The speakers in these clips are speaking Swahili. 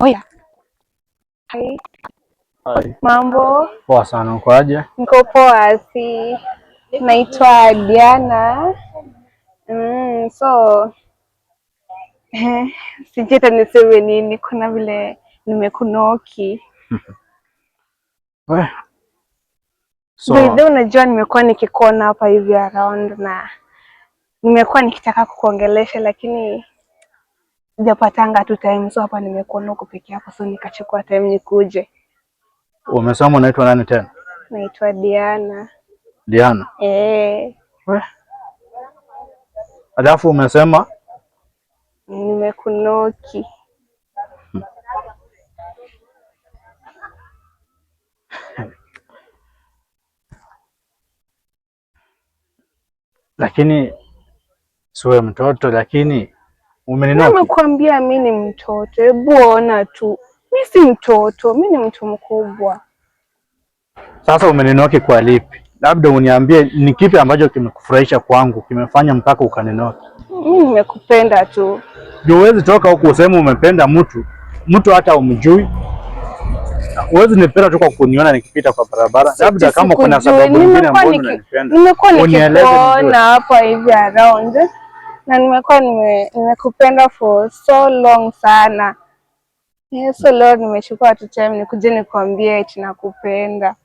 Oya. Hai. Hai. Mambo? Poa sana, uko aje? Niko poa, naitwa Diana. So sijui hata niseme nini, kuna vile nimekunoki. Unajua nimekuwa nikikuona hapa hivi around na nimekuwa nikitaka kukuongelesha lakini sijapatanga tu time, so hapa nimekuona huko peke yako, so nikachukua time nikuje. Umesema unaitwa nani tena? Naitwa Diana. Diana? Alafu umesema nimekunoki. Lakini siwe mtoto, lakini umeninoki. Nimekuambia mimi ni mtoto, hebu ona tu. Mimi si mtoto, mimi ni mtu mkubwa. Sasa umeninoki kwa lipi? Labda uniambie ni kipi ambacho kimekufurahisha kwangu, kimefanya mpaka ukaninoki. Mimi nimekupenda tu. Huwezi toka huko useme umependa mtu hata umjui. Huwezi nipenda tu kwa kuniona nikipita kwa barabara. Labda kama kuna sababu nyingine ambayo unanipenda. Nimekuwa nikikuona hapa hivi around na nimekuwa nimekupenda for so long sana. So leo nimechukua tu time nikuje nikwambie eti nakupenda.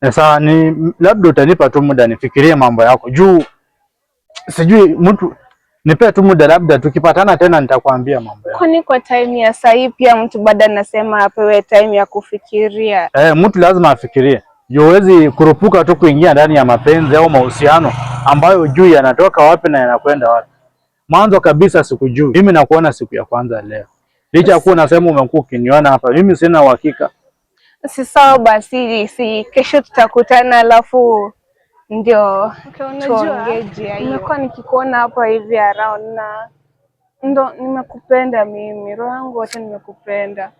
Sasa ni labda utanipa tu muda nifikirie mambo yako. Juu sijui mtu nipe tu muda, labda tukipatana tena nitakwambia mambo yako. Kwani kwa time ya sasa pia mtu bado anasema apewe time ya kufikiria? Mtu lazima afikirie. Huwezi kurupuka tu kuingia ndani ya mapenzi au mahusiano ambayo hujui yanatoka wapi na yanakwenda wapi. Mwanzo kabisa sikujui. Mimi nakuona siku ya kwanza leo. Licha ya kuwa unasema umekuwa ukiniona hapa, mimi sina uhakika. Si sawa basi, kesho tutakutana alafu ndio tuongeje. Nimekuwa nikikuona hapa hivi around na ndo nimekupenda mimi, roho yangu wote nimekupenda.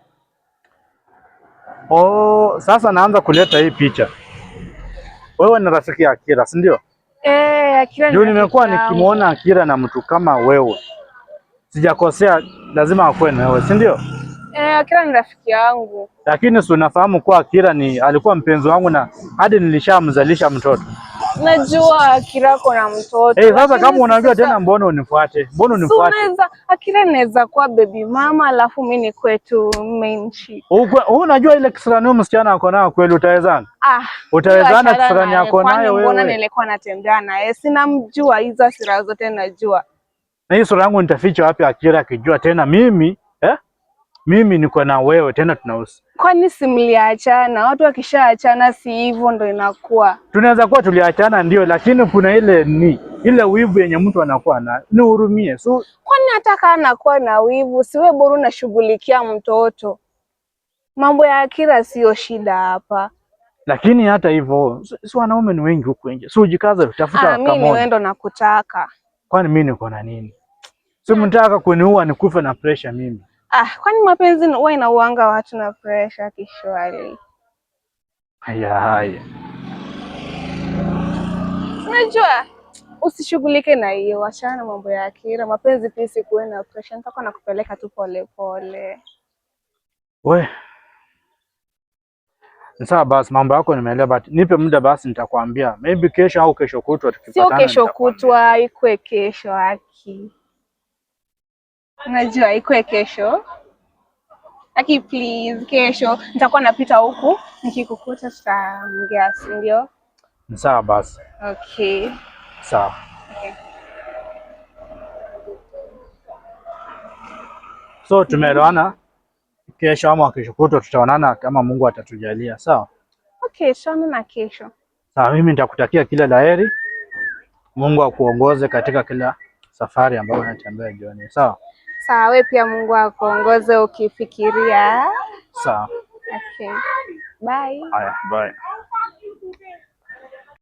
Sasa naanza kuleta hii picha. Wewe ni rafiki ya Akira, si ndio? Akira ndio nimekuwa nikimuona Akira na mtu kama wewe. Sijakosea, lazima akuwe na wewe, si ndio? Akira ni rafiki yangu. Lakini si unafahamu kuwa Akira alikuwa mpenzi wangu na hadi nilishamzalisha mtoto. Najua Akira kuna mtoto. Sasa kama unajua tena mbona unifuate? Mbona unifuate? Akira naweza kuwa baby mama alafu mimi ni kwetu main chick. Unajua ile kisirani msichana ako nayo kweli utawezana? Utawezana kisirani yako nayo wewe? Mbona nilikuwa natembea naye? Sinamjua, hizo sira zote najua. Na hii sura yangu nitaficha wapi Akira akijua tena mimi niko na wewe tena tunausi. Kwani simliachana? Watu wakishaachana si hivyo ndo inakuwa. Tunaweza kuwa tuliachana ndio, lakini kuna ile wivu yenye mtu anakuwa na nihurumie. Kwani hata kama anakuwa na wivu, siwe bora unashughulikia mtoto. Mambo ya Akira sio shida hapa. Lakini hata hivyo, si wanaume ni wengi huku nje. Si ujikaze utafuta kama. Mimi ni wewe ndo nakutaka. Kwani mimi niko na nini? Si mnataka kuniua nikufe na pressure mimi. Kwani mapenzi huwa inauanga watu na pressure kishwali? Haya. Unajua usishughulike na hiyo, achana na mambo ya Akira. Mapenzi pia sikuwe na pressure, nitakuwa nakupeleka tu pole pole. Sawa basi, mambo yako nimeelewa, but nipe muda basi, nitakwambia maybe kesho au kesho kutwa tukipatana. Sio kesho kutwa, ikwe kesho Aki. Unajua ikwe kesho Aki, please. Kesho nitakuwa napita huku, nikikukuta tutaongea, si ndio? Sawa basi. Okay. Sawa. Okay. So tumeelewana? Kesho ama kesho kutwa tutaonana kama Mungu atatujalia, sawa? Okay, tutaonana kesho. Sawa, mimi nitakutakia kila laheri. Mungu akuongoze katika kila safari ambayo unatembea jioni, sawa? Sawa, wewe pia Mungu akuongoze ukifikiria. Sawa. Okay. Bye. Haya, bye.